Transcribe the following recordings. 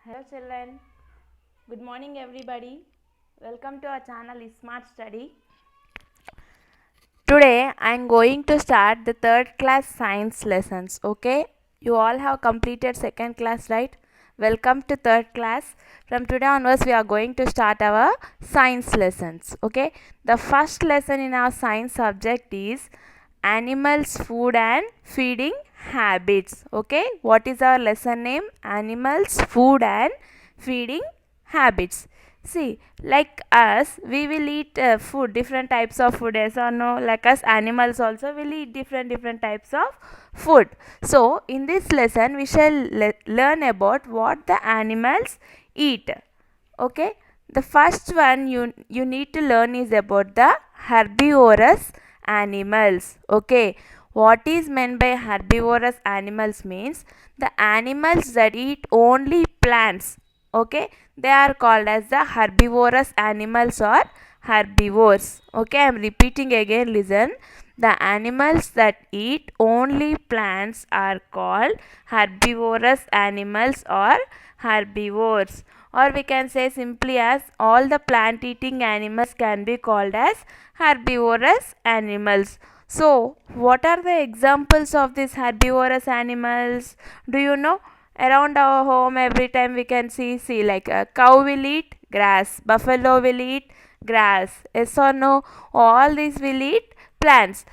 Hello children, good morning everybody. Welcome to our channel Smart Study. Today I am going to start the third class science lessons. Okay, you all have completed second class, right? Welcome to third class. From today onwards we are going to start our science lessons. Okay, the first lesson in our science subject is animals, food and feeding habits. Okay, what is our lesson name? Animals, food and feeding habits. See, like us, we will eat food, different types of food, yes or no? Like us, animals also will eat different types of food. So, in this lesson, we shall learn about what the animals eat. Okay, the first one you need to learn is about the herbivorous animals. Okay, what is meant by herbivorous animals means the animals that eat only plants. Okay, they are called as the herbivorous animals or herbivores. Okay, I am repeating again, listen. The animals that eat only plants are called herbivorous animals or herbivores, or we can say simply as all the plant eating animals can be called as herbivorous animals. So, what are the examples of these herbivorous animals? Do you know? Around our home every time we can see like a cow will eat grass, buffalo will eat grass, yes or no? All these will eat plants.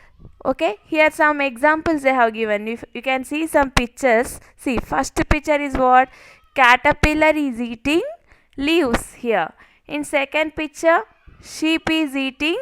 Okay, here some examples they have given. If you can see some pictures, see first picture is what? Caterpillar is eating leaves here. In second picture, sheep is eating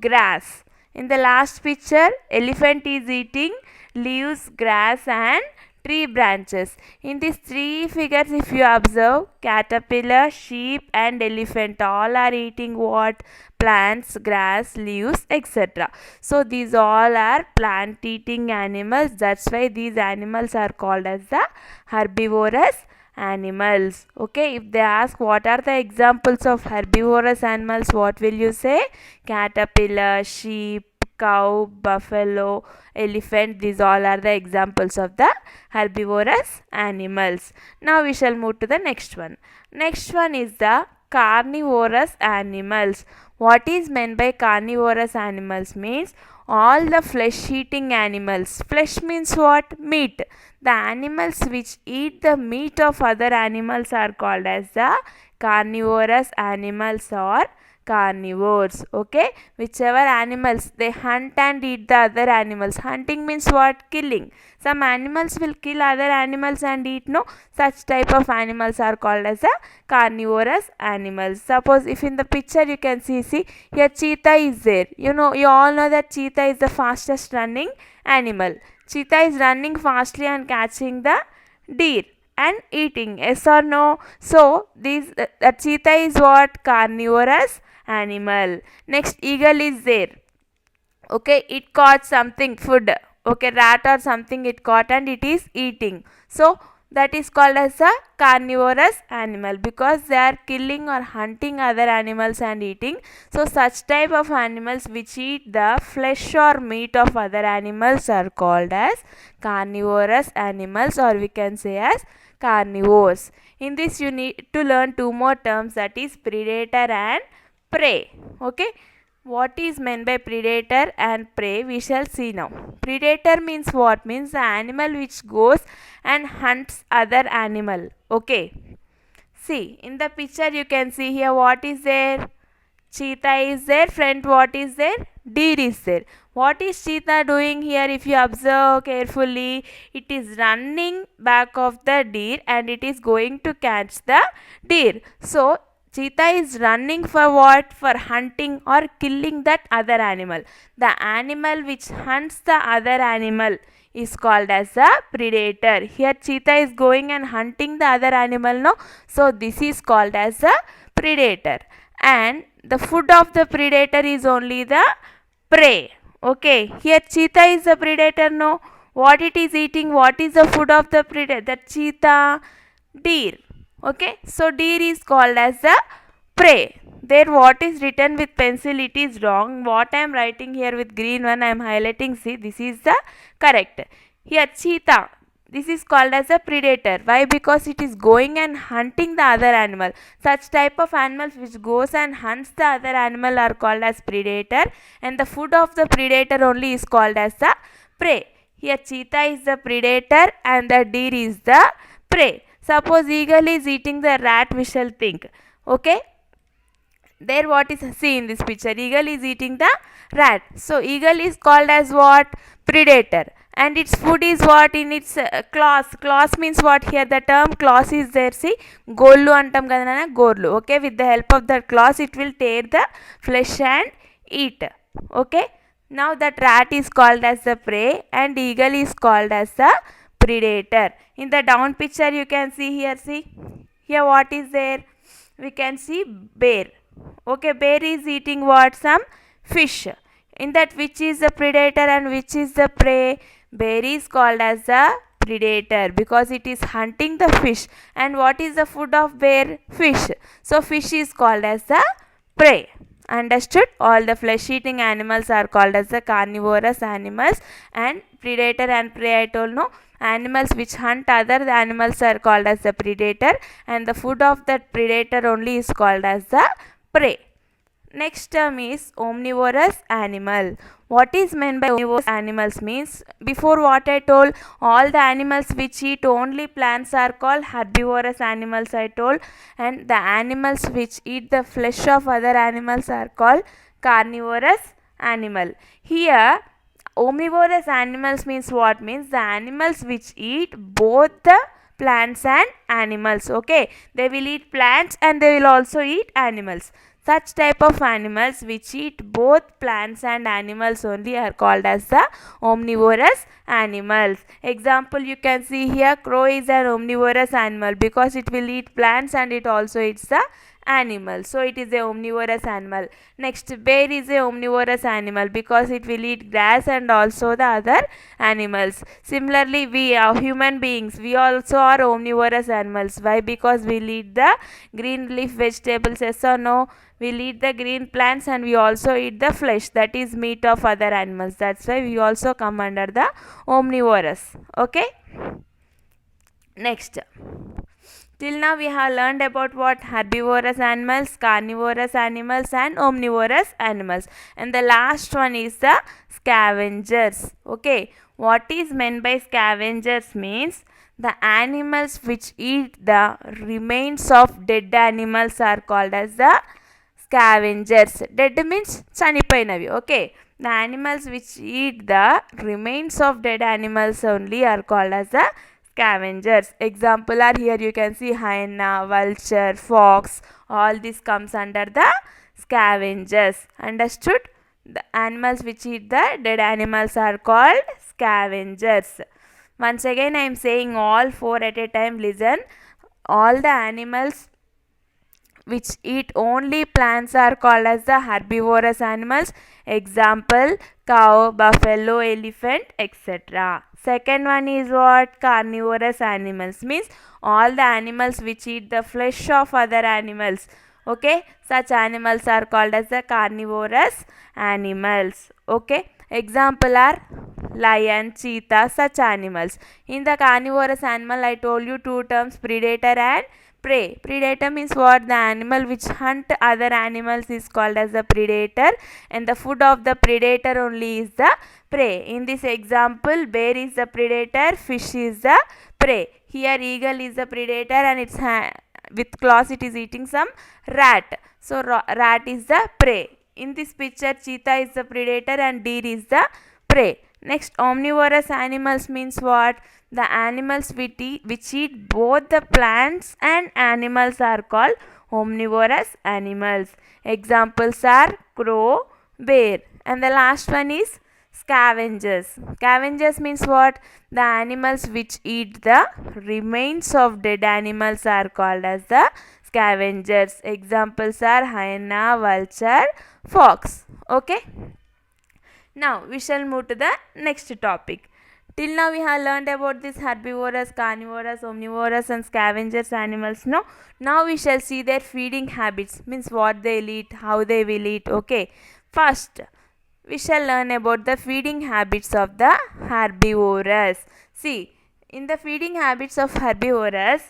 grass. In the last picture, elephant is eating leaves, grass and tree branches. In these three figures, if you observe, caterpillar, sheep and elephant all are eating what? Plants, grass, leaves, etc. So these all are plant eating animals. That's why these animals are called as the herbivorous animals. Okay, if they ask what are the examples of herbivorous animals, what will you say? Caterpillar, sheep, cow, buffalo, elephant, these all are the examples of the herbivorous animals. Now we shall move to the next one. Next one is the carnivorous animals. What is meant by carnivorous animals means all the flesh eating animals. Flesh means what? Meat. The animals which eat the meat of other animals are called as the carnivorous animals or carnivores. Okay, whichever animals they hunt and eat the other animals. Hunting means what? Killing. Some animals will kill other animals and eat, no? Such type of animals are called as a carnivorous animals. Suppose if in the picture you can see here cheetah is there. You all know that cheetah is the fastest running animal. Cheetah is running fastly and catching the deer and eating, yes or no? So this cheetah is what? Carnivorous animal. Next, eagle is there. Okay, it caught something food. Okay, rat or something it caught and it is eating. So that is called as a carnivorous animal because they are killing or hunting other animals and eating. So such type of animals which eat the flesh or meat of other animals are called as carnivorous animals, or we can say as carnivores. In this you need to learn two more terms, that is predator and prey. Okay, what is meant by predator and prey we shall see now. Predator means what? Means the animal which goes and hunts other animal. Okay, see in the picture you can see here what is there? Cheetah is there. Front what is there? Deer is there. What is cheetah doing here? If you observe carefully, it is running back of the deer and it is going to catch the deer. So cheetah is running for what? For hunting or killing that other animal. The animal which hunts the other animal is called as a predator. Here cheetah is going and hunting the other animal, no? So this is called as a predator. And the food of the predator is only the prey. Okay, here cheetah is the predator, no? What it is eating? What is the food of the predator? The cheetah, deer. Okay, so deer is called as the prey. There what is written with pencil, it is wrong. What I am writing here with green one I am highlighting, see, this is the correct. Here cheetah, This is called as a predator. Why? Because it is going and hunting the other animal. Such type of animals which goes and hunts the other animal are called as predator, and the food of the predator only is called as the prey. Here cheetah is the predator and the deer is the prey. Suppose eagle is eating the rat, we shall think. Okay. There what is, see in this picture, eagle is eating the rat. So eagle is called as what? Predator. And its food is what? In its claws. Claws means what? Here the term claws is there. See, gollu antam kada nana, gorlu. Okay, with the help of the claws it will tear the flesh and eat. Okay. Now that rat is called as the prey and eagle is called as the predator. In the down picture you can see here, see here what is there? We can see bear. Okay, bear is eating what? Some fish. In that, which is the predator and which is the prey? Bear is called as the predator because it is hunting the fish. And what is the food of bear? Fish. So fish is called as the prey. Understood? All the flesh eating animals are called as the carnivorous animals, and predator and prey I told no. Animals which hunt other animals are called as the predator, and the food of that predator only is called as the prey. Next term is omnivorous animal. What is meant by omnivorous animals means, before what I told, all the animals which eat only plants are called herbivorous animals I told, and the animals which eat the flesh of other animals are called carnivorous animal. Here omnivorous animals means what? Means the animals which eat both the plants and animals. Okay, they will eat plants and they will also eat animals. Such type of animals which eat both plants and animals only are called as the omnivorous animals. Example you can see here, crow is an omnivorous animal because it will eat plants and it also eats the animal. So it is a omnivorous animal. Next, bear is a omnivorous animal because it will eat grass and also the other animals. Similarly, we are human beings. We also are omnivorous animals. Why? Because we eat the green leaf vegetables. Yes or no? We eat the green plants and we also eat the flesh, that is meat of other animals. That's why we also come under the omnivorous. Okay. Next. Till now we have learned about what? Herbivorous animals, carnivorous animals and omnivorous animals. And the last one is the scavengers. Okay. What is meant by scavengers means, the animals which eat the remains of dead animals are called as the scavengers. Dead means chanipoinavi. Okay. The animals which eat the remains of dead animals only are called as the scavengers. Example are here you can see hyena, vulture, fox. All this comes under the scavengers. Understood? The animals which eat the dead animals are called scavengers. Once again I am saying all four at a time. Listen. All the animals which eat only plants are called as the herbivorous animals. Example, cow, buffalo, elephant, etc. Second one is what? Carnivorous animals means all the animals which eat the flesh of other animals. Okay, such animals are called as the carnivorous animals. Okay, example are lion, cheetah, such animals. In the carnivorous animal I told you two terms, predator and prey. Predator means what? The animal which hunt other animals is called as the predator, and the food of the predator only is the prey. In this example, bear is the predator, fish is the prey. Here eagle is the predator and its with claws it is eating some rat. So rat is the prey. In this picture, cheetah is the predator and deer is the prey. Next, omnivorous animals means what? The animals which eat both the plants and animals are called omnivorous animals. Examples are crow, bear. And the last one is scavengers. Scavengers means what? The animals which eat the remains of dead animals are called as the scavengers. Examples are hyena, vulture, fox. Okay. Now we shall move to the next topic. Till now we have learned about this herbivorous, carnivorous, omnivorous and scavengers animals. Now we shall see their feeding habits, means what they will eat, how they will eat. Okay. First, we shall learn about the feeding habits of the herbivorous. See, in the feeding habits of herbivores,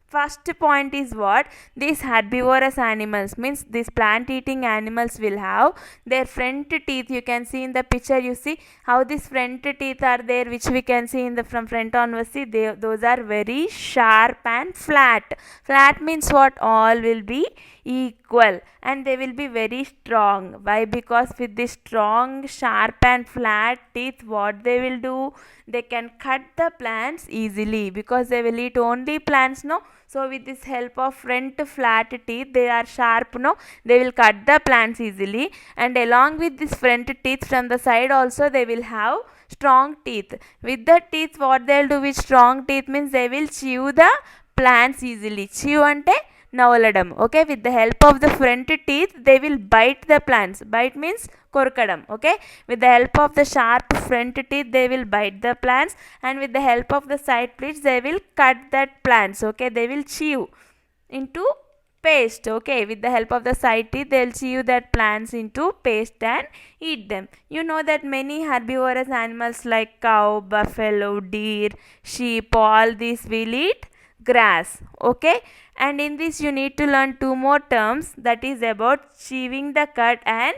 first point is what? These herbivorous animals, means these plant eating animals, will have their front teeth. You can see in the picture, you see how these front teeth are there, which we can see in the from front onwards. See, those are very sharp and flat. Flat means what? All will be equal, and they will be very strong. Why? Because with this strong, sharp and flat teeth, what they will do? They can cut the plants easily, because they will eat only plants, no? So with this help of front flat teeth, they are sharp, no? They will cut the plants easily, and along with this front teeth from the side also, they will have strong teeth. With the teeth, what they will do with strong teeth means they will chew the plants easily. Chew ante నవలడం. Okay, with the help of the front teeth, they will bite the plants. Bite means కొరకడం. Okay, with the help of the sharp front teeth, they will bite the plants, and with the help of the side teeth, they will cut that plants. Okay, they will chew into paste. Okay, with the help of the side teeth, they will chew that plants into paste and eat them. You know that many herbivorous animals like cow, buffalo, deer, sheep, all these will eat grass. Okay, and in this you need to learn two more terms, that is about chewing the cud and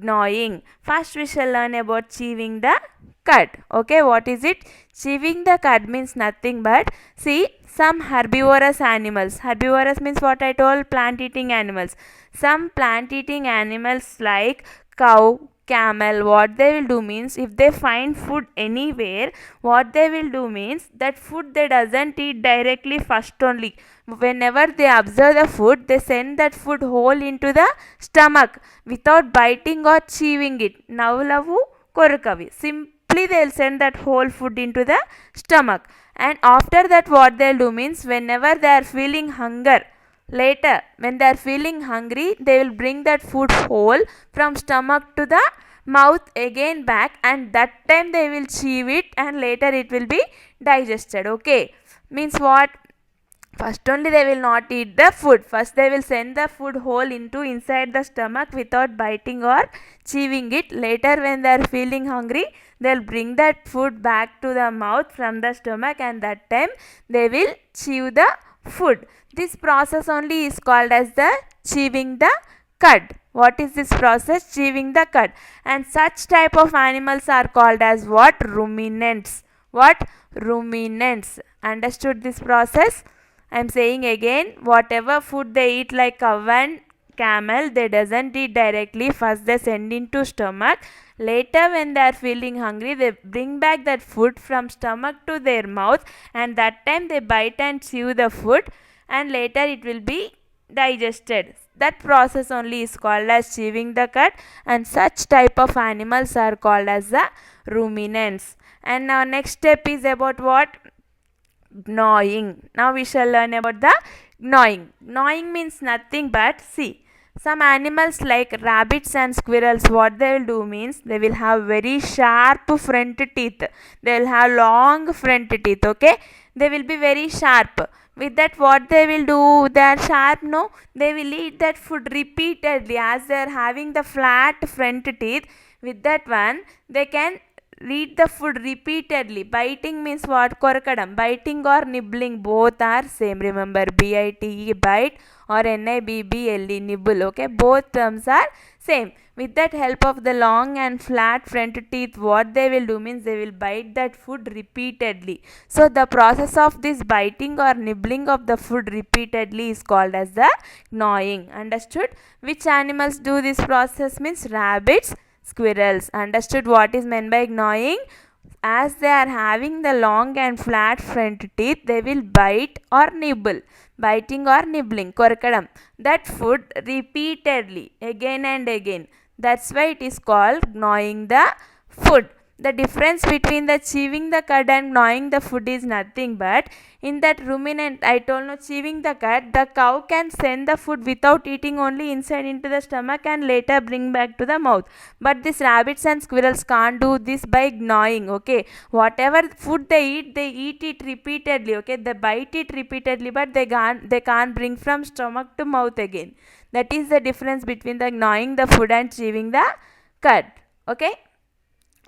gnawing. First we shall learn about chewing the cud. Okay, what is it? Chewing the cud means nothing but, see, some herbivorous animals. Herbivorous means what I told? Plant eating animals. Some plant eating animals like cow, camel, what they will do means, if they find food anywhere, what they will do means, that food they doesn't eat directly first only. Whenever they observe the food, they send that food whole into the stomach without biting or chewing it. Navlavu korakavi. Simply they will send that whole food into the stomach, and after that what they will do means, whenever they are feeling hunger, later when they are feeling hungry, they will bring that food whole from stomach to the mouth again back, and that time they will chew it, and later it will be digested. Okay, means what? First only they will not eat the food. First they will send the food whole into inside the stomach without biting or chewing it. Later when they are feeling hungry, they will bring that food back to the mouth from the stomach, and that time they will chew the food. This process only is called as the chewing the cud. What is this process? Chewing the cud. And such type of animals are called as what? Ruminants. What? Ruminants. Understood this process? I am saying again, whatever food they eat like cow and camel, they doesn't eat directly. First they send into stomach. Later when they are feeling hungry, they bring back that food from stomach to their mouth, and that time they bite and chew the food, and later it will be digested. That process only is called as chewing the cud, and such type of animals are called as the ruminants. And now next step is about what? Gnawing. Now we shall learn about the gnawing. Gnawing means nothing but, see, some animals like rabbits and squirrels, what they will do means, they will have very sharp front teeth. They will have long front teeth. Okay, they will be very sharp. With that what they will do? They are sharp, no? They will eat that food repeatedly, as they are having the flat front teeth. With that one, they can eat the food repeatedly. Biting means what? Korakadam. Biting or nibbling, both are same. Remember, bite, bite, or nibble, nibble. Okay, both terms are same. With that help of the long and flat front teeth, what they will do means, they will bite that food repeatedly. So the process of this biting or nibbling of the food repeatedly is called as the gnawing. Understood? Which animals do this process means? Rabbits, squirrels. Understood what is meant by gnawing? As they are having the long and flat front teeth, they will bite or nibble. Biting or nibbling, korakadam, that food repeatedly, again and again. That's why it is called gnawing the food. The difference between the chewing the cud and gnawing the food is nothing but, in that ruminant, I told no, chewing the cud, the cow can send the food without eating, only inside into the stomach, and later bring back to the mouth. But these rabbits and squirrels can't do this by gnawing. Okay, whatever food they eat it repeatedly. Okay, they bite it repeatedly, but they can't bring from stomach to mouth again. That is the difference between the gnawing the food and chewing the cud. Okay.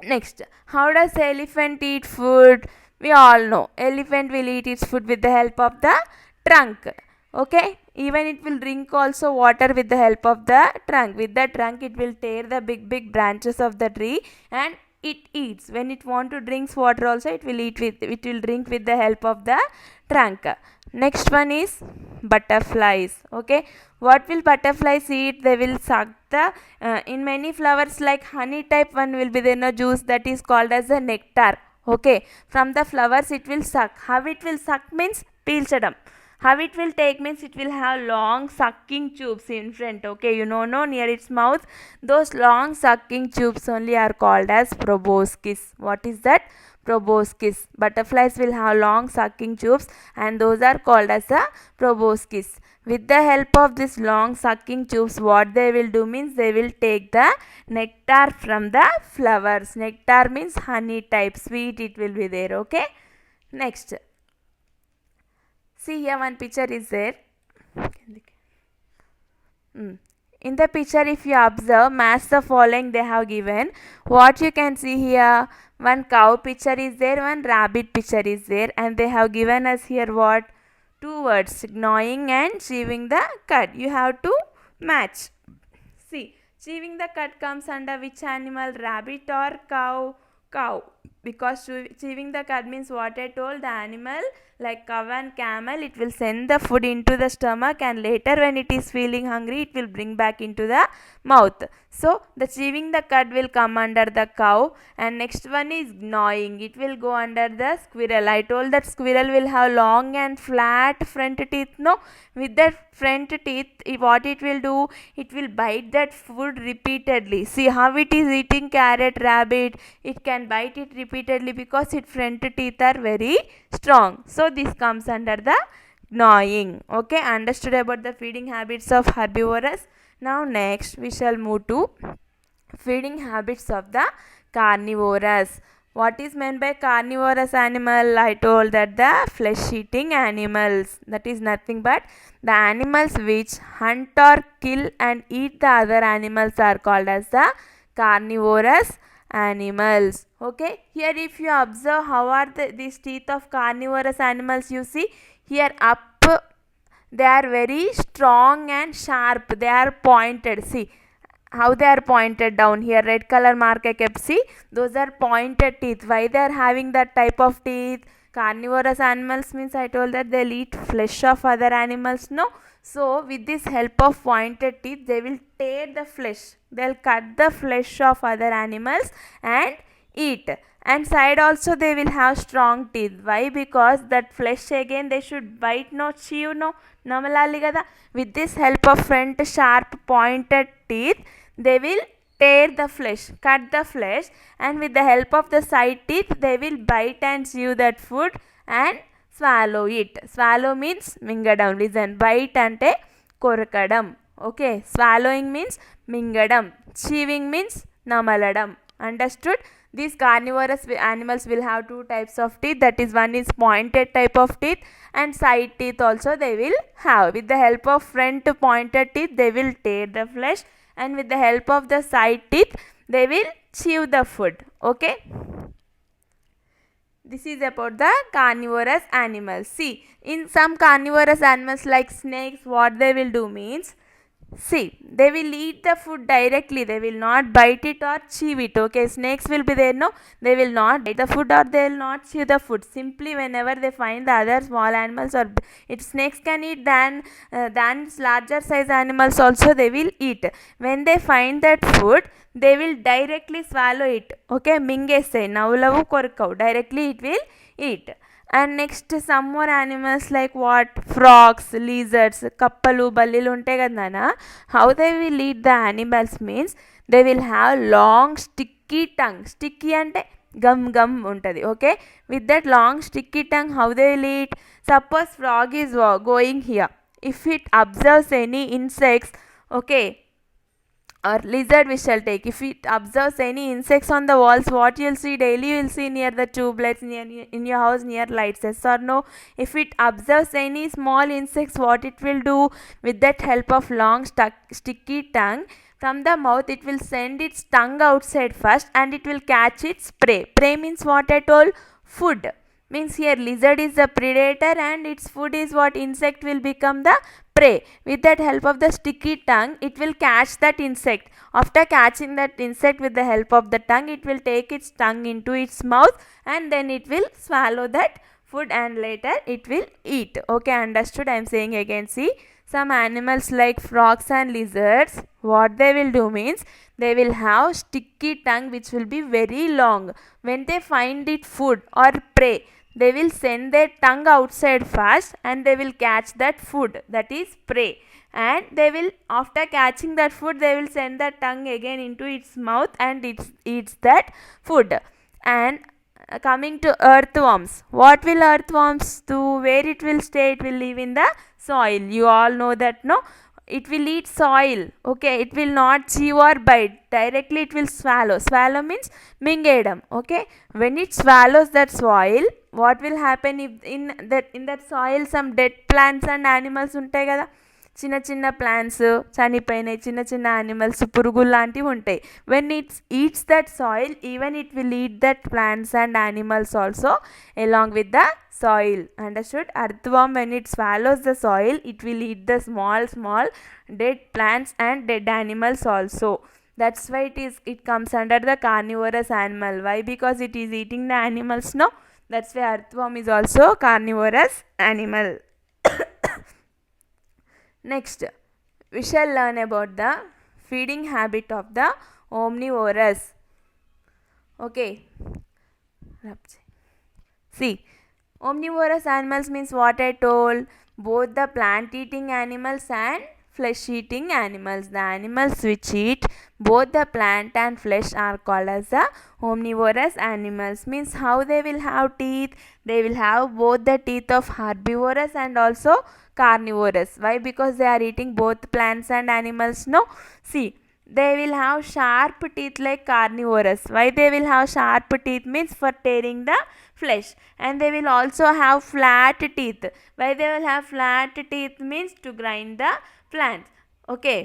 Next, how does elephant eat food? We all know elephant will eat its food with the help of the trunk. Okay, even it will drink also water with the help of the trunk. With the trunk it will tear the big branches of the tree and it eats. When it want to drink water also, it will drink with the help of the trunk. Next one is butterflies. Okay, what will butterflies eat? They will suck the in many flowers like honey type one will be there, no juice, that is called as the nectar. Okay, from the flowers it will suck. How it will suck means పీల్చడం. How it will take means it will have long sucking tubes in front. Okay, you know, no, near its mouth, those long sucking tubes only are called as proboscis. What is that? Proboscis. Butterflies will have long sucking tubes and those are called as a proboscis. With the help of this long sucking tubes, what they will do means they will take the nectar from the flowers. Nectar means honey type, sweet it will be there. Okay, next, see here one picture is there. In the picture if you observe, match the following they have given. What you can see here, one cow picture is there, one rabbit picture is there, and they have given us here what? Two words, gnawing and chewing the cud. You have to match. See, chewing the cud comes under which animal? Rabbit or cow? Cow. Because chewing the cud means what I told, the animal like cow and camel, it will send the food into the stomach and later when it is feeling hungry it will bring back into the mouth. So the chewing the cud will come under the cow, and next one is gnawing, it will go under the squirrel. I told that squirrel will have long and flat front teeth. No, with that front teeth what it will do, it will bite that food repeatedly. See how it is eating carrot, rabbit, it can bite it repeatedly because its front teeth are very strong. So this comes under the gnawing. Okay, understood about the feeding habits of herbivores. Now next we shall move to feeding habits of the carnivorous. What is meant by carnivorous animal? I told that the flesh eating animals, that is nothing but the animals which hunt or kill and eat the other animals are called as the carnivorous animals. Okay, here if you observe how are these teeth of carnivorous animals, you see here up they are very strong and sharp, they are pointed. See how they are pointed down here, red color mark I kept. See, those are pointed teeth. Why they are having that type of teeth? Carnivorous animals means I told that they'll eat flesh of other animals. No, so with this help of pointed teeth they will tear the flesh, they'll cut the flesh of other animals and eat. And side also they will have strong teeth. Why? Because that flesh again they should bite, no chew, no namalali kada. With this help of front sharp pointed teeth they will tear the flesh, cut the flesh, and with the help of the side teeth they will bite and chew that food and swallow it. Swallow means mingadam. Listen, bite ante korakadam. Okay, swallowing means mingadam, chewing means namaladam. Understood? These carnivorous animals will have two types of teeth, that is one is pointed type of teeth and side teeth also they will have. With the help of front pointed teeth they will tear the flesh, and with the help of the side teeth they will chew the food. Okay, this is about the carnivorous animals. See, in some carnivorous animals like snakes, what they will do means, see, they will eat the food directly, they will not bite it or chew it. Okay, snakes will be there, no, they will not bite the food or they will not chew the food. Simply whenever they find the other small animals, or if snakes can eat than larger size animals also they will eat. When they find that food they will directly swallow it. Okay, mingese navulavu korkavu, directly it will eat. And next some more animals like what? Frogs, lizards, kappalu, ballilu untayi kada nana. How they will eat the animals means they will have long sticky tongue. Sticky ante gum untadi. Okay, with that long sticky tongue how they will eat? Suppose frog is going here, if it observes any insects, okay, or lizard we shall take, if it observes any insects on the walls, what you'll see daily, you will see near the tube lights, near in your house near lights, yes or no? If it observes any small insects, what it will do? With that help of long sticky tongue from the mouth it will send its tongue outside first and it will catch its prey. Prey means what I told? Food. Means here lizard is the predator and its food is what? Insect will become the prey. With that help of the sticky tongue, it will catch that insect. After catching that insect with the help of the tongue, it will take its tongue into its mouth and then it will swallow that food and later it will eat. Okay, understood? I am saying again, see, some animals like frogs and lizards, what they will do means they will have sticky tongue which will be very long. When they find it food or prey, they will send their tongue outside first and they will catch that food, that is prey, and they will, after catching that food, they will send that tongue again into its mouth and it eats that food. And coming to earthworms, what will earthworms do? Where it will stay? It will live in the soil. You all know that, no? It will eat soil. Okay, it will not chew or bite. Directly it will swallow. Swallow means mingedam. Okay, when it swallows that soil, what will happen if in that soil some dead plants and animals ఉంటాయి కదా, చిన్న చిన్న plants చనిపోయినాయి, చిన్న చిన్న animals పురుగులు లాంటివి ఉంటాయి. When it's eats that soil, even it will eat that plants and animals also along with the soil. Understood? Earthworm, when it swallows the soil, it will eat the small dead plants and dead animals also. That's why it comes under the carnivorous animal. Why? Because it is eating the animals, no? That's why earthworm is also carnivorous animal. Next, we shall learn about the feeding habit of the omnivorous. Okay, see, omnivorous animals means what I told, both the plant eating animals and flesh eating animals. The animals which eat both the plant and flesh are called as the omnivorous animals. Means how they will have teeth? They will have both the teeth of herbivorous and also carnivorous. Why? Because they are eating both plants and animals, no? See, they will have sharp teeth like carnivorous. Why they will have sharp teeth? Means for tearing the flesh. And they will also have flat teeth. Why they will have flat teeth? Means to grind the plants. Okay,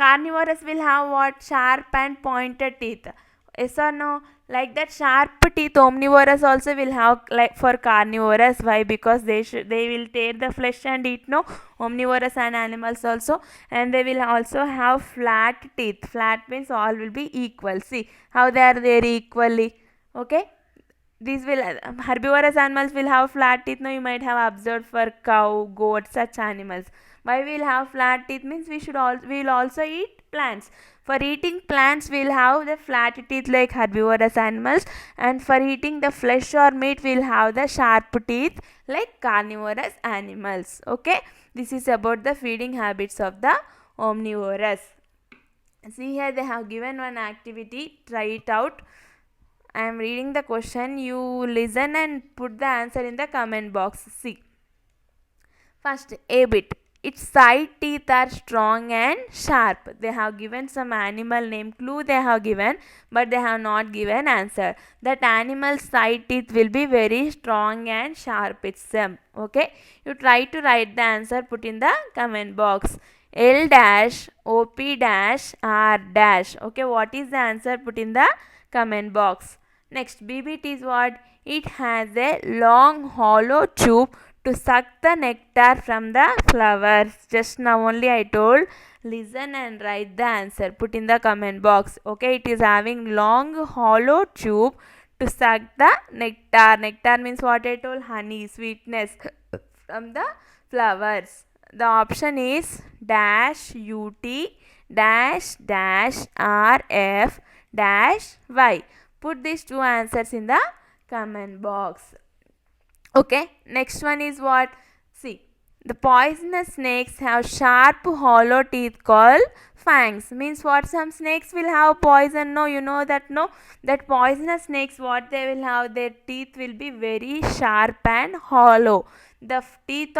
carnivorous will have what? Sharp and pointed teeth. Yes or no? Like that sharp teeth omnivorous also will have, like for carnivorous. Why? Because they will tear the flesh and eat, no? Omnivorous and animals also. And they will also have flat teeth. Flat means all will be equal. See how they are there equally. Okay, these will herbivorous animals will have flat teeth. No, you might have observed for cow, goat, such animals. Why we will have flat teeth? Means we will also eat plants. For eating plants, we will have the flat teeth like herbivorous animals, and for eating the flesh or meat, we will have the sharp teeth like carnivorous animals. Okay, this is about the feeding habits of the omnivorous. See here, they have given one activity. Try it out. I am reading the question. You listen and put the answer in the comment box. See, first, A bit. Its side teeth are strong and sharp. They have given some animal name clue they have given, but they have not given answer. That animal's side teeth will be very strong and sharp. It's them. Okay, you try to write the answer, put in the comment box. L dash OP dash R dash. Okay, what is the answer? Put in the comment box. Next, BBT is what? It has a long hollow tube to suck the nectar from the flowers. Just now only I told. Listen and write the answer. Put in the comment box. Okay, it is having long hollow tube to suck the nectar. Nectar means what I told? Honey, sweetness from the flowers. The option is dash UT dash dash RF dash Y. Put these two answers in the comment box. Okay, next one is what? See, the poisonous snakes have sharp hollow teeth called fangs. Means what? Some snakes will have poison. No, you know that, no? That poisonous snakes, what they will have? Their teeth will be very sharp and hollow. The teeth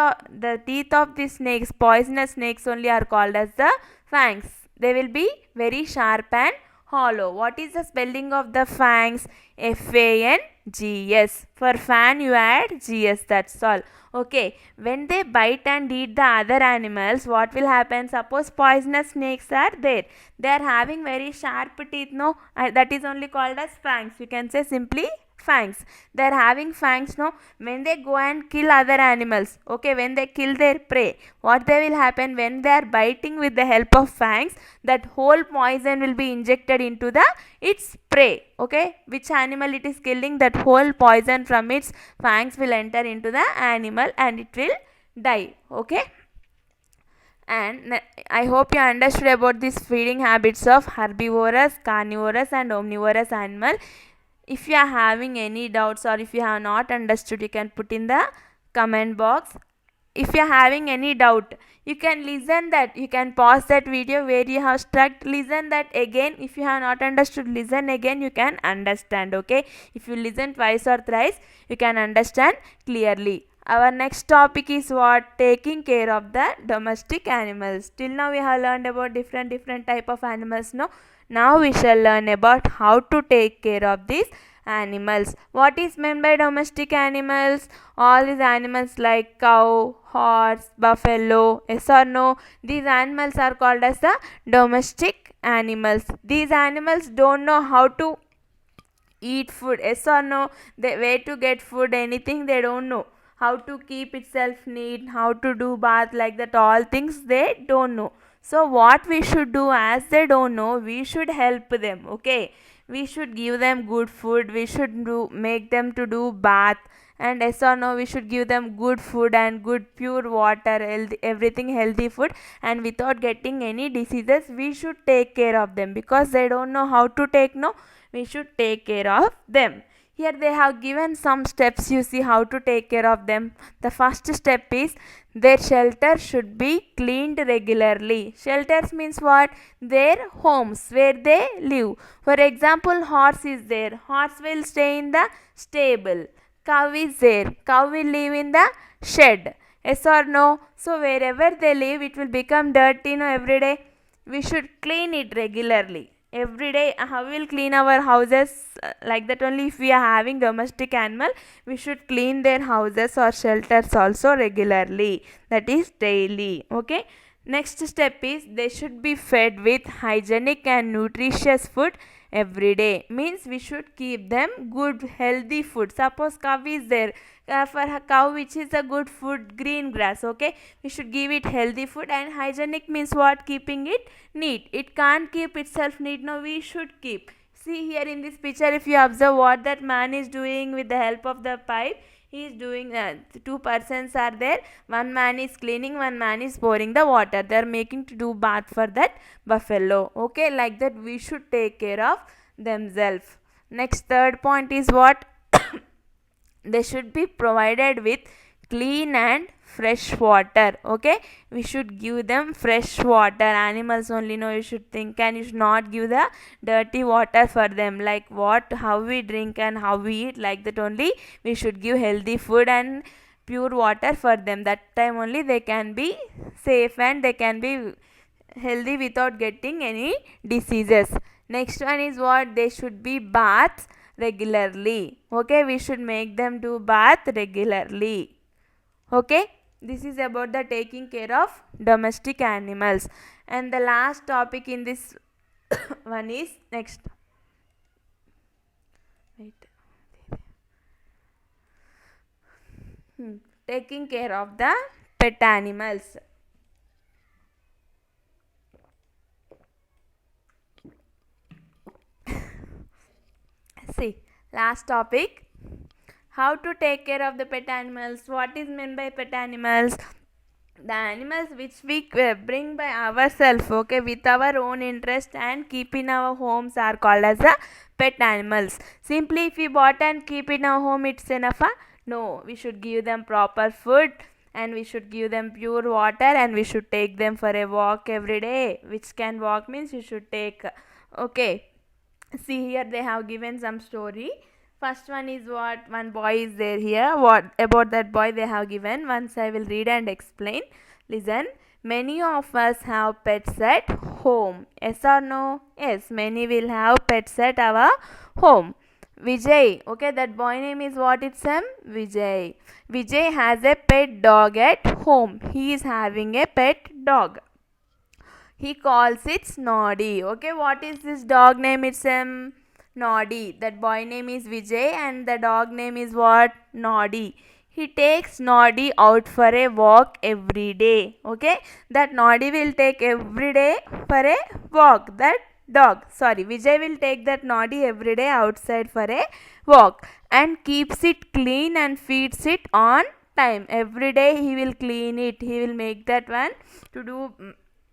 of the snakes, poisonous snakes only, are called as the fangs. They will be very sharp and hollow. What is the spelling of the fangs? FANGS. For fan you add GS, that's all. Okay, when they bite and eat the other animals, what will happen? Suppose poisonous snakes are there, they are having very sharp teeth, no? That is only called as fangs. You can say simply fangs. They are having fangs, no? When they go and kill other animals, okay, when they kill their prey, what they will happen when they are biting with the help of fangs, that whole poison will be injected into the its prey, okay, which animal it is killing, that whole poison from its fangs will enter into the animal and it will die, okay. And I hope you understood about these feeding habits of herbivorous, carnivorous and omnivorous animal. If you are having any doubts or if you have not understood, you can put in the comment box. If you are having any doubt, you can listen that, you can pause that video where you have stuck, listen that again. If you have not understood, listen again, you can understand, okay. If you listen twice or thrice, you can understand clearly. Our next topic is what? Taking care of the domestic animals. Till now we have learned about different type of animals, no? Now we shall learn about how to take care of these animals. What is meant by domestic animals? All these animals like cow, horse, buffalo, yes or no? These animals are called as the domestic animals. These animals don't know how to eat food, yes or no? They, where to get food, anything they don't know. How to keep itself neat, how to do bath, like that, all things they don't know. So what we should do, as they don't know, we should help them, okay. We should give them good food, we should make them to do bath, and yes or no, we should give them good food and good pure water, healthy, everything healthy food, and without getting any diseases we should take care of them, because they don't know how to take, no, we should take care of them. Here they have given some steps, you see how to take care of them. The first step is their shelter should be cleaned regularly. Shelters means what? Their homes where they live. For example, horse is there. Horse will stay in the stable. Cow is there. Cow will live in the shed. Yes or no? So wherever they live, it will become dirty, no, every day. We should clean it regularly. Every day, how we will clean our houses, like that only. If we are having domestic animal, we should clean their houses or shelters also regularly, that is daily, okay. Next step is they should be fed with hygienic and nutritious food every day. Means we should keep them good healthy food. Suppose cow is there, for a cow which is a good food, green grass, okay, we should give it healthy food. And hygienic means what? Keeping it neat. It can't keep itself neat, no, we should keep. See here in this picture, if you observe what that man is doing with the help of the pipe, he is doing, two persons are there, one man is cleaning, one man is pouring the water, they are making to do bath for that buffalo, okay. Like that we should take care of themselves. Next, third point is what? They should be provided with clean and fresh water, okay. We should give them fresh water. Animals only, no, you should think, and you should not give the dirty water for them, like what, how we drink and how we eat, like that only. We should give healthy food and pure water for them. That time only they can be safe and they can be healthy without getting any diseases. Next one is what? They should be bathed regularly, okay. We should make them do bath regularly, okay. This is about the taking care of domestic animals. And the last topic in this one is next, wait, taking care of the pet animals. See, last topic, how to take care of the pet animals. What is meant by pet animals? The animals which we bring by ourselves, okay, with our own interest and keep in our homes are called as the pet animals. Simply if we bought and keep in our home, it's enough, huh? No, we should give them proper food and we should give them pure water and we should take them for a walk every day. Which can walk means you should take, okay. See here they have given some story. First one is what? One boy is there here. What about that boy they have given? Once I will read and explain. Listen. Many of us have pets at home. Yes or no? Yes, many will have pets at our home. Vijay, okay, that boy name is what? It's Vijay. Vijay has a pet dog at home. He is having a pet dog. He calls it Snoddy. Okay, what is this dog name? It's Noddy. That boy name is Vijay and the dog name is what? Noddy. He takes Noddy out for a walk every day. Okay, that Noddy will take every day for a walk. That dog, sorry, Vijay will take that Noddy every day outside for a walk and keeps it clean and feeds it on time. Every day he will clean it. He will make that one to do.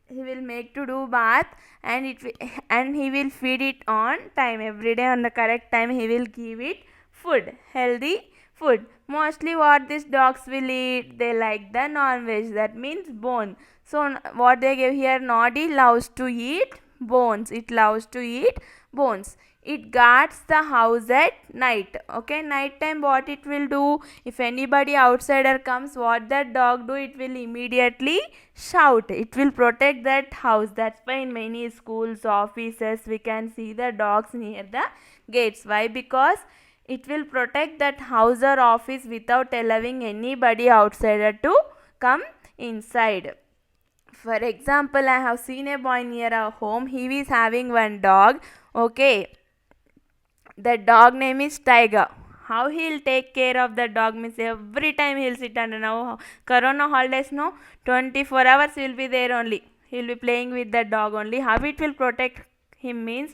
He will make to do bath and and he will feed it on time. Every day on the correct time he will give it food, healthy food. Mostly what these dogs will eat, they like the non-veg, that means bone. So what they give here, Noddy loves to eat bones. It loves to eat bones. It guards the house at night. Okay, night time what it will do, if anybody outsider comes, what that dog do, it will immediately shout. It will protect that house. That's why in many schools, offices, we can see the dogs near the gates. Why? Because it will protect that house or office without allowing anybody outsider to come inside. For example, I have seen a boy near our home. He is having one dog. Okay, the dog name is Tiger. How he'll take care of the dog means every time he'll sit under, now Corona holidays, no, 24 hours he'll be there only. He'll be playing with the dog only. How it will protect him means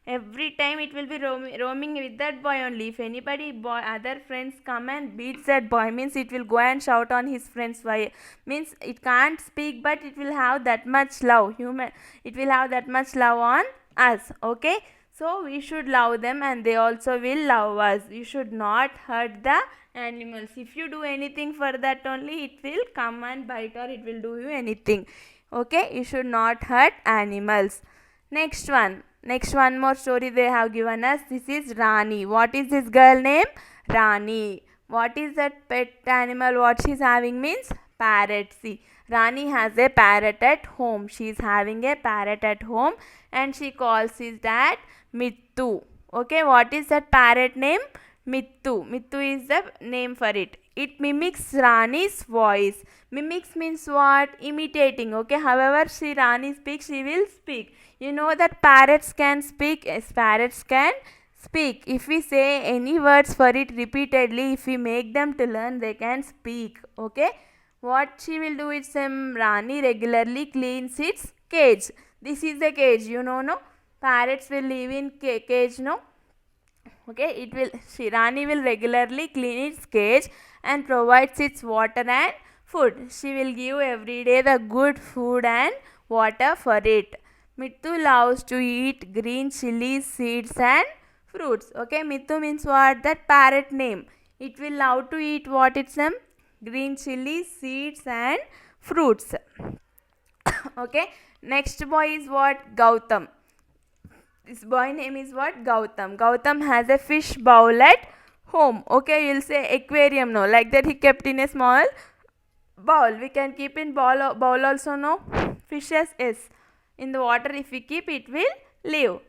every time it will be roaming with that boy only. If anybody boy other friends come and beats that boy means it will go and shout on his friends. Why? Means it can't speak but it will have that much love. It will have that much love on us. Okay, so we should love them and they also will love us. You should not hurt the animals. If you do anything for that only, it will come and bite or it will do you anything. Okay, you should not hurt animals. Next one more story they have given us. This is Rani. What is this girl name? Rani. What is that pet animal what she's having means? Parrot. See, Rani has a parrot at home. She is having a parrot at home and she calls his dad Mittu. Okay, what is that parrot name? Mittu. Mittu is the name for it. It mimics Rani's voice. Mimics means what? Imitating. Okay, however Rani speaks, she will speak. You know that parrots can speak. Yes, parrots can speak. If we say any words for it repeatedly, if we make them to learn, they can speak. Okay, what she will do is Rani regularly cleans its cage. This is the cage, you know, no? Parrots will live in cage, no? Okay, Rani will regularly clean its cage and provides its water and food. She will give every day the good food and water for it. Mittu loves to eat green chilies, seeds and fruits. Okay, Mittu means what? That parrot name. It will love to eat what? It's green chilies, seeds and fruits. Okay, next boy is what? Gautam. This boy name is what? Gautam. Gautam has a fish bowl at home. Okay, you'll say aquarium, no? Like that he kept in a small bowl. We can keep in bowl also, no? Fishes, yes. In the water if we keep, it will live.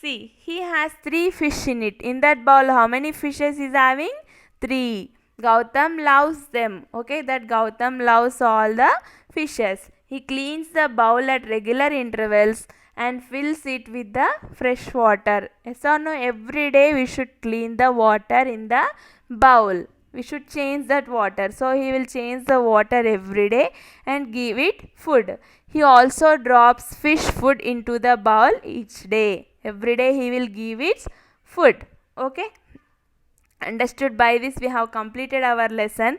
See, he has 3 fish in it. In that bowl, how many fishes is having? 3. Gautam loves them. Okay, that Gautam loves all the fishes. He cleans the bowl at regular intervals and fills it with the fresh water. Yes or no? Every day we should clean the water in the bowl. We should change that water. So he will change the water every day and give it food. He also drops fish food into the bowl each day. Every day he will give it food. Okay, understood? By this we have completed our lesson,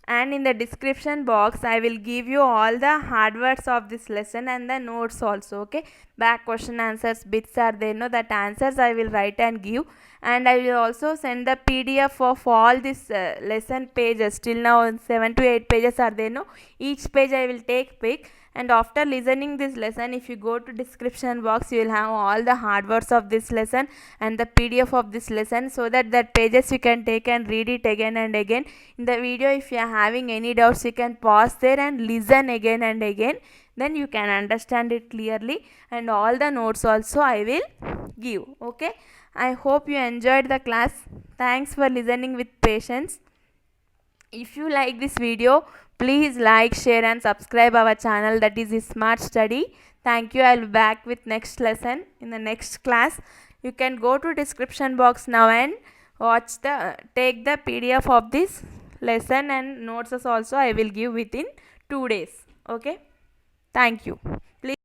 and in the description box I will give you all the hard words of this lesson and the notes also. Okay, back question answers bits are there, no? That answers I will write and give, and I will also send the PDF of all this lesson pages. Till now 7 to 8 pages are there, no? Each page I will take pic, and after listening this lesson, if you go to description box, you will have all the hard words of this lesson and the PDF of this lesson, so that pages you can take and read it again and again. In the video, if you are having any doubts, you can pause there and listen again and again, then you can understand it clearly, and all the notes also I will give. Okay, I hope you enjoyed the class. Thanks for listening with patience. If you like this video, please like, share and subscribe our channel, that is Smart Study. Thank you. I will be back with next lesson in the next class. You can go to description box now and take the PDF of this lesson, and notes also I will give within 2 days. Okay, thank you. Please